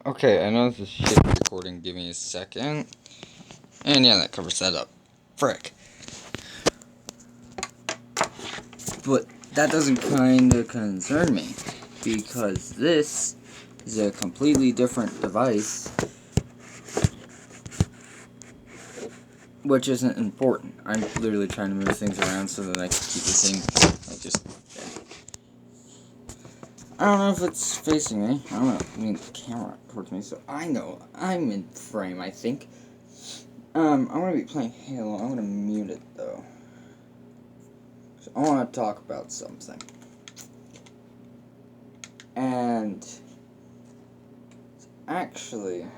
Okay, I know this is shit recording. Give me a second. And yeah, that covers that up. Frick. But that doesn't kind of concern me, because this is a completely different device, which isn't important. I'm literally trying to move things around so that I can keep the thing, like, just... I don't know if it's facing me. I don't know. I mean, the camera towards me, so I know. I'm in frame, I think. I'm gonna be playing Halo. I'm gonna mute it, though. So I want to talk about something. And... it's actually...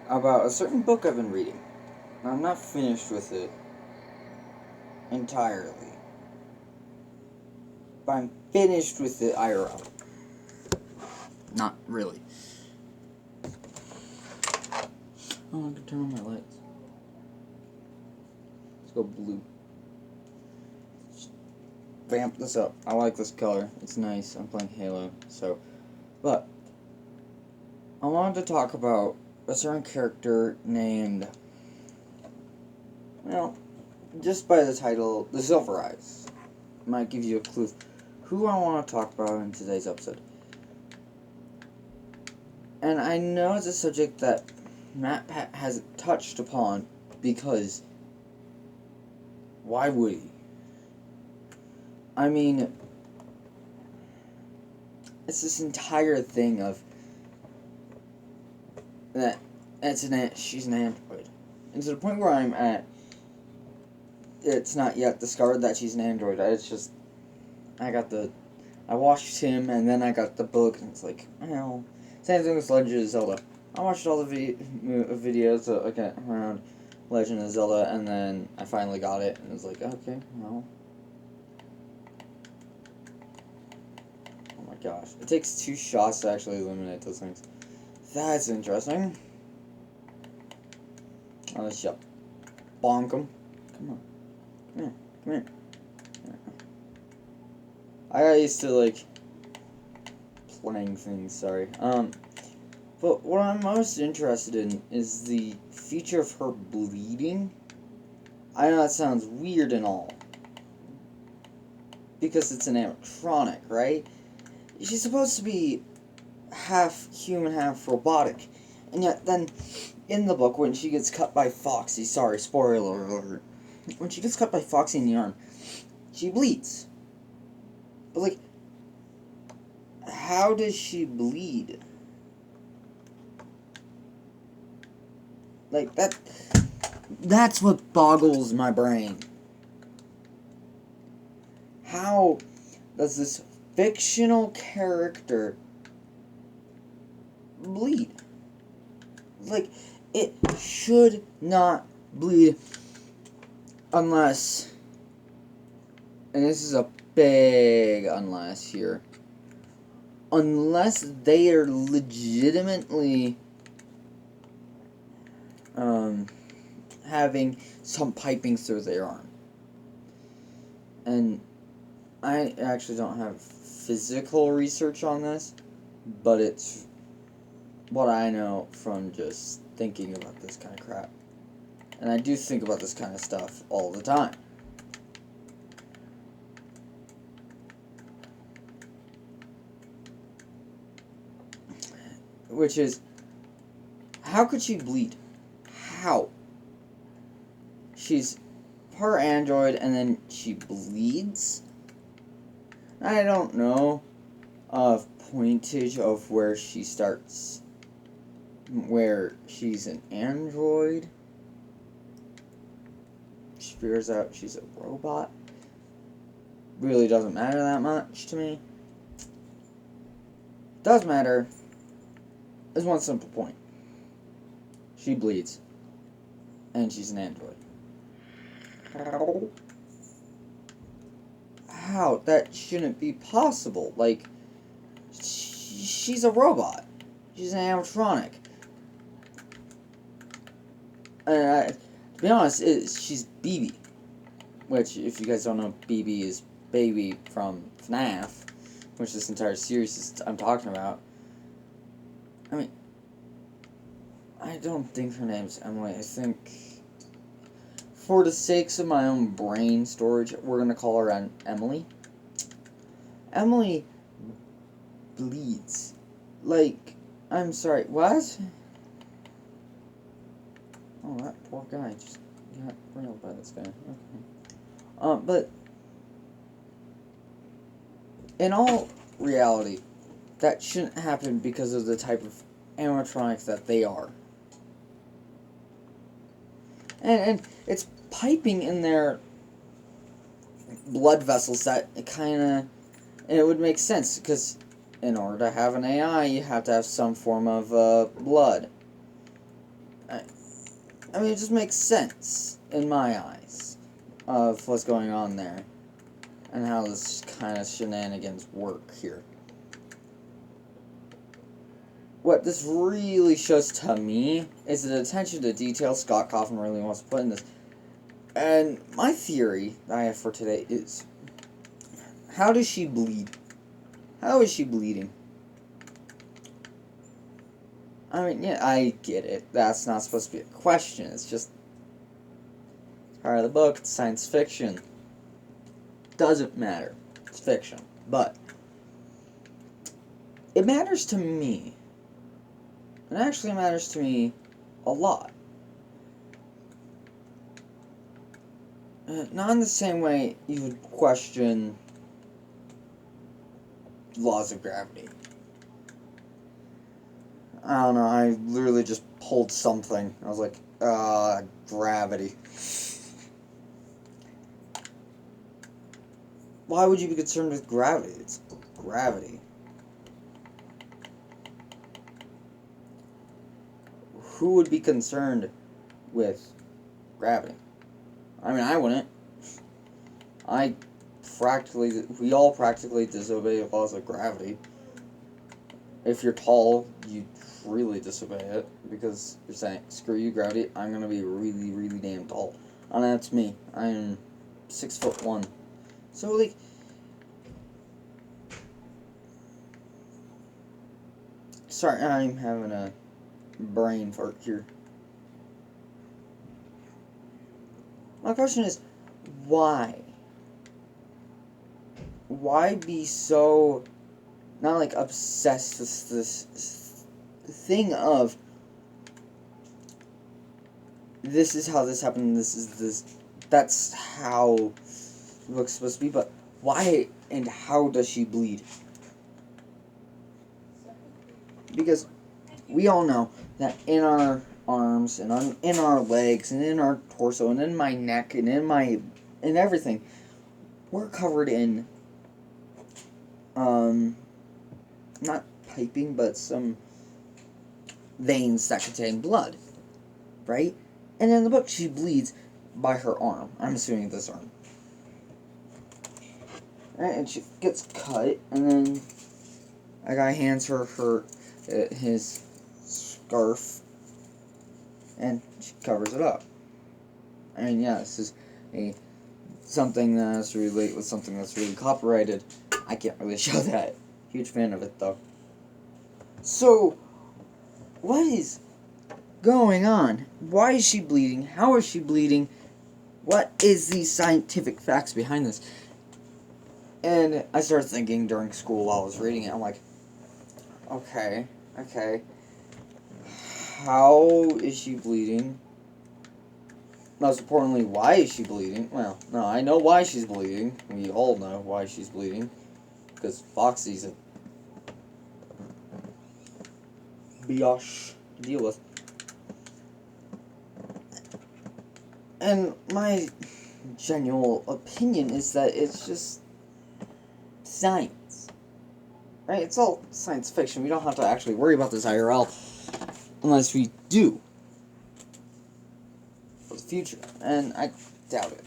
about a certain book I've been reading. I'm not finished with it entirely. But I'm finished with it IRL. Not really. Oh, I can turn on my lights. Let's go blue. Vamp this up. I like this color. It's nice. I'm playing Halo, so... But... I wanted to talk about a certain character named... Well, just by the title, the Silver Eyes. Might give you a clue who I want to talk about in today's episode. And I know it's a subject that MatPat hasn't touched upon, because why would he? I mean, it's this entire thing of that she's an android. And to the point where I'm at, it's not yet discovered that she's an android. It's just, I watched him, and then I got the book, and it's like, well, same thing with Legend of Zelda. I watched all the videos around Legend of Zelda, and then I finally got it, and it was like, okay, well. Oh my gosh. It takes 2 shots to actually eliminate those things. That's interesting. Oh, let's just bonk him. Come on. Come here. Come here. I got used to, like, playing things, sorry. But what I'm most interested in is the feature of her bleeding. I know that sounds weird and all, because it's an animatronic, right? She's supposed to be half human, half robotic. And yet, then, in the book, when she gets cut by Foxy, sorry, spoiler alert, when she gets cut by Foxy in the arm, she bleeds. But, like, how does she bleed? Like, that's what boggles my brain. How does this fictional character bleed? Like, it should not bleed unless, and this is a big unless here, unless they are legitimately having some piping through their arm. And I actually don't have physical research on this, but it's what I know from just thinking about this kind of crap. And I do think about this kind of stuff all the time. Which is, how could she bleed? How? She's part android and then she bleeds? I don't know of pointage of where she starts, where she's an android. She figures out she's a robot. Really doesn't matter that much to me. Does matter. There's one simple point. She bleeds. And she's an android. How? That shouldn't be possible. Like, she's a robot. She's an animatronic. And to be honest, she's BB. Which, if you guys don't know, BB is Baby from FNAF, which this entire series I'm talking about. I mean, I don't think her name's Emily. I think, for the sakes of my own brain storage, we're gonna call her Emily. Emily bleeds. Like, I'm sorry, what? Oh, that poor guy just got railed by this guy. Okay. But in all reality, that shouldn't happen because of the type of animatronics that they are. And it's piping in their blood vessels that it kind of... And it would make sense, because in order to have an AI, you have to have some form of blood. I mean, it just makes sense, in my eyes, of what's going on there. And how this kind of shenanigans work here. What this really shows to me is the attention to detail Scott Cawthon really wants to put in this. And my theory that I have for today is, how does she bleed? How is she bleeding? I mean, yeah, I get it. That's not supposed to be a question. It's just part of the book. It's science fiction. Doesn't matter. It's fiction. But it matters to me. It actually matters to me a lot. Not in the same way you would question laws of gravity. I don't know, I literally just pulled something. I was like, gravity. Why would you be concerned with gravity? It's gravity. Who would be concerned with gravity? I mean, I wouldn't. We all practically disobey the laws of gravity. If you're tall, you really disobey it, because you're saying, screw you, gravity, I'm gonna be really, really damn tall. And that's me. I'm 6'1". So, like, sorry, I'm having a brain fart here. My question is, why? Why be so, not like obsessed with this thing of, this is how this happened, that's how it looks supposed to be, but why and how does she bleed? Because we all know that in our arms, and in our legs, and in our torso, and in my neck, and in everything, we're covered in, not piping, but some veins that contain blood, right? And in the book, she bleeds by her arm. I'm assuming this arm. Right? And she gets cut, and then a guy hands her his scarf, and she covers it up. I mean, yeah, this is something that has to relate with something that's really copyrighted. I can't really show that. Huge fan of it, though. So, what is going on? Why is she bleeding? How is she bleeding? What is the scientific facts behind this? And I started thinking during school while I was reading it. I'm like, okay. How is she bleeding? Most importantly, why is she bleeding? Well, no, I know why she's bleeding. We all know why she's bleeding. Because Foxy's a biatch to deal with. And my general opinion is that it's just science. Right? It's all science fiction. We don't have to actually worry about this IRL unless we do for the future. And I doubt it.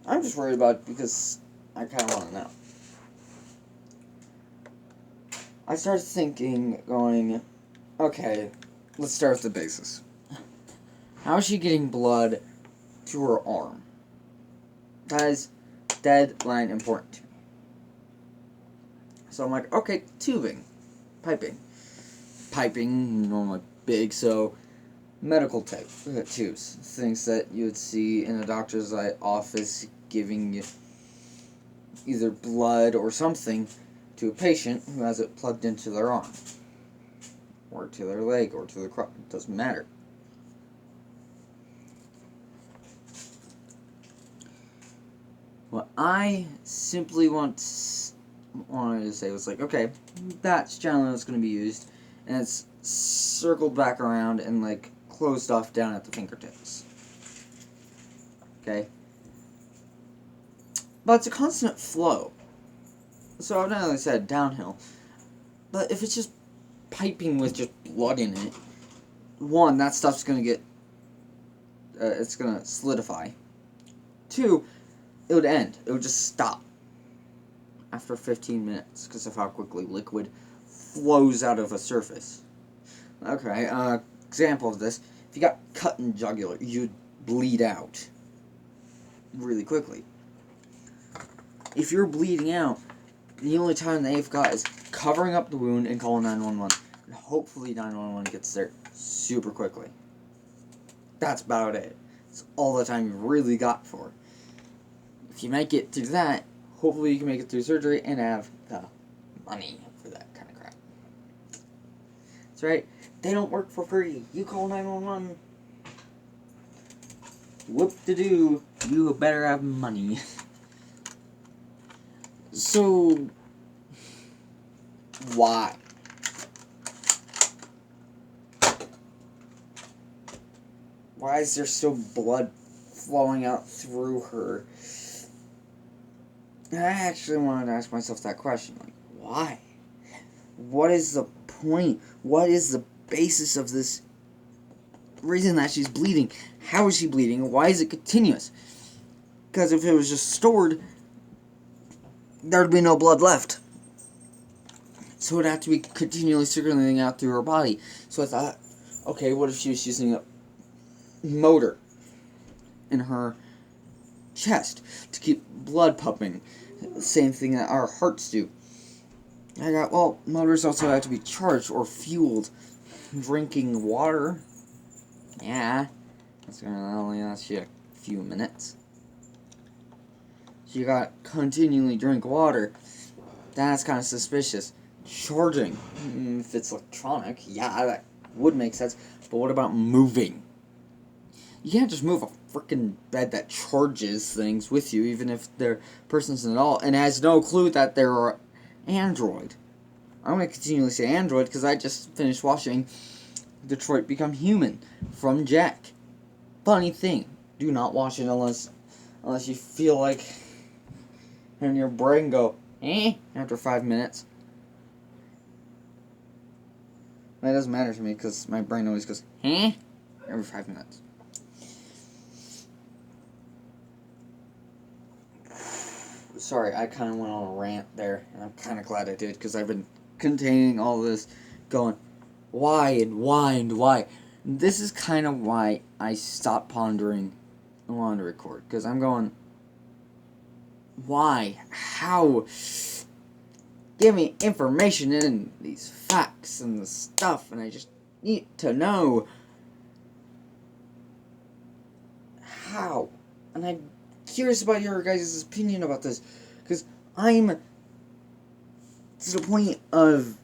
I'm just worried about it because I kind of want to know. I started thinking, going, okay, let's start with the basis. How is she getting blood to her arm? That is deadline important to me. So I'm like, okay, tubing, piping. piping, normally big, so medical type tubes, things that you would see in a doctor's office giving you either blood or something to a patient who has it plugged into their arm, or to their leg, or to their crotch. It doesn't matter. What I simply wanted to say was like, okay, that's generally what's going to be used, and it's circled back around and like closed off down at the fingertips. Okay? But it's a constant flow. So I've not only said downhill, but if it's just piping with just blood in it, one, that stuff's going to get, it's going to solidify. Two, it would end. It would just stop after 15 minutes because of how quickly liquid flows out of a surface. Okay, example of this, if you got cut in jugular, you'd bleed out really quickly. If you're bleeding out, the only time they've got is covering up the wound and calling 911. And hopefully 911 gets there super quickly. That's about it. That's all the time you really got for. If you make it through that, hopefully you can make it through surgery and have the money for that kind of crap. That's right. They don't work for free. You call 911. Whoop-de-doo. You better have money. So, why? Why is there still blood flowing out through her? I actually wanted to ask myself that question. Like, why? What is the point? What is the basis of this reason that she's bleeding? How is she bleeding? Why is it continuous? Because if it was just stored, there'd be no blood left. So it'd have to be continually circulating out through her body. So I thought, okay, what if she was using a motor in her chest to keep blood pumping? Same thing that our hearts do. I got, well, motors also have to be charged or fueled. Drinking water, yeah, that's gonna only last you a few minutes. So you got continually drink water. That's kind of suspicious. Charging, if it's electronic, yeah, that would make sense. But what about moving? You can't just move a freaking bed that charges things with you, even if they're persons at all, and has no clue that they're Android. I'm going to continually say Android because I just finished watching Detroit Become Human from Jack. Funny thing, do not watch it unless you feel like having your brain go, after 5 minutes. That doesn't matter to me because my brain always goes, every 5 minutes. Sorry, I kind of went on a rant there, and I'm kind of glad I did, because I've been containing all this, going, why and why and why. This is kind of why I stopped pondering and wanted to record, because I'm going, why? How? Give me information and these facts and the stuff, and I just need to know how. And I'm curious about your guys' opinion about this, because I'm to the point of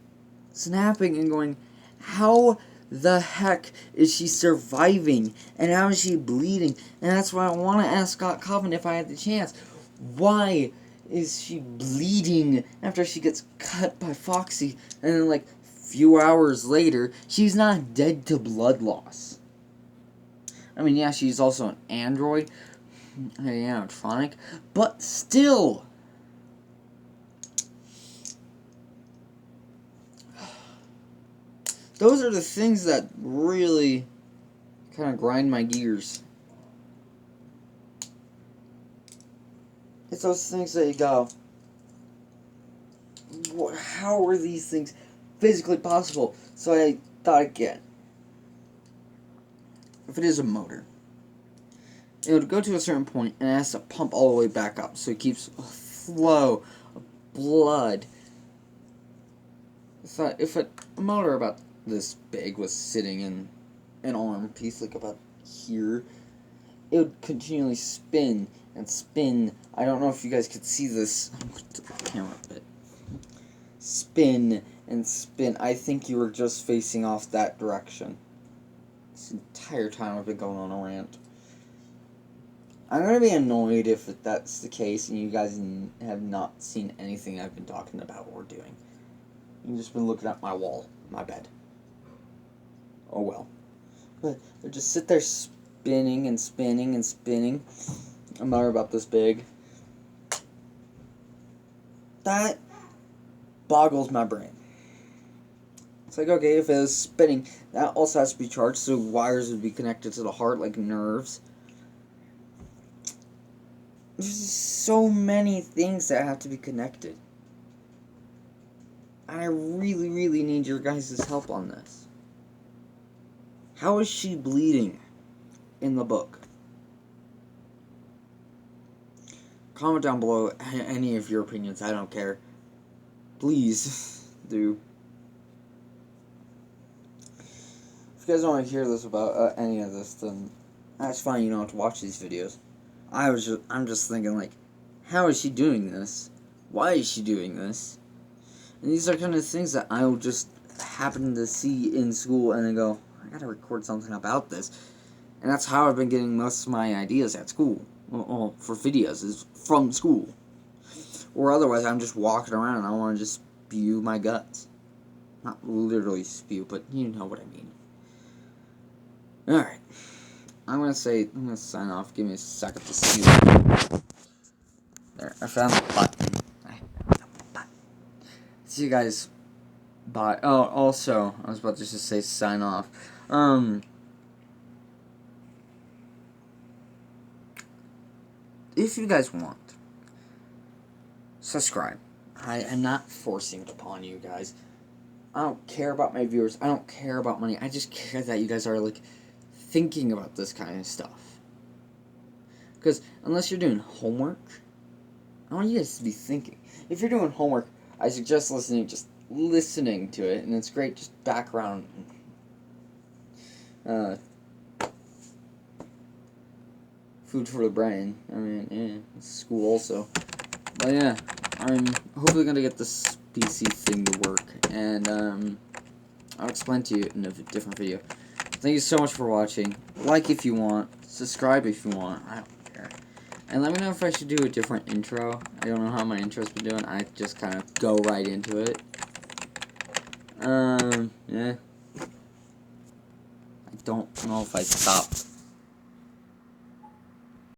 snapping and going, how the heck is she surviving, and how is she bleeding? And that's why I want to ask Scott Coven if I had the chance. Why is she bleeding after she gets cut by Foxy, and then like few hours later she's not dead to blood loss? I mean, yeah, she's also an android, animatronic, but still. Those are the things that really kind of grind my gears. It's those things that you go, how are these things physically possible? So I thought again, if it is a motor, it would go to a certain point and it has to pump all the way back up, so it keeps a flow of blood. So if a motor about this big was sitting in an arm piece, like about here, it would continually spin and spin. I don't know if you guys could see this. The camera a bit. Spin and spin. I think you were just facing off that direction. This entire time I've been going on a rant. I'm going to be annoyed if that's the case and you guys have not seen anything I've been talking about or doing. You've just been looking at my wall, my bed. Oh well. But they just sit there spinning and spinning and spinning. A motor about this big. That boggles my brain. It's like, okay, if it was spinning, that also has to be charged, so wires would be connected to the heart like nerves. There's so many things that have to be connected. And I really, really need your guys' help on this. How is she bleeding in the book? Comment down below any of your opinions. I don't care. Please do. If you guys don't want to hear this about any of this, then that's fine. You don't have to watch these videos. I'm just thinking, like, how is she doing this? Why is she doing this? And these are kind of things that I will just happen to see in school and then go, I gotta record something about this. And that's how I've been getting most of my ideas at school. Well, for videos, is from school. Or otherwise, I'm just walking around and I want to just spew my guts. Not literally spew, but you know what I mean. Alright. I'm gonna sign off. Give me a second to see. There, I found the button. See you guys. Bye. Oh, also, I was about to just say sign off. If you guys want, subscribe. I am not forcing it upon you guys. I don't care about my viewers. I don't care about money. I just care that you guys are, like, thinking about this kind of stuff. Because unless you're doing homework, I want you guys to be thinking. If you're doing homework, I suggest listening to it, and it's great, just background. Food for the brain. I mean, yeah, school also. But yeah, I'm hopefully gonna get this PC thing to work, and I'll explain to you in a different video. Thank you so much for watching. Like if you want, subscribe if you want. I don't care. And let me know if I should do a different intro. I don't know how my intro's been doing. I just kind of go right into it. Yeah. I don't know if I stopped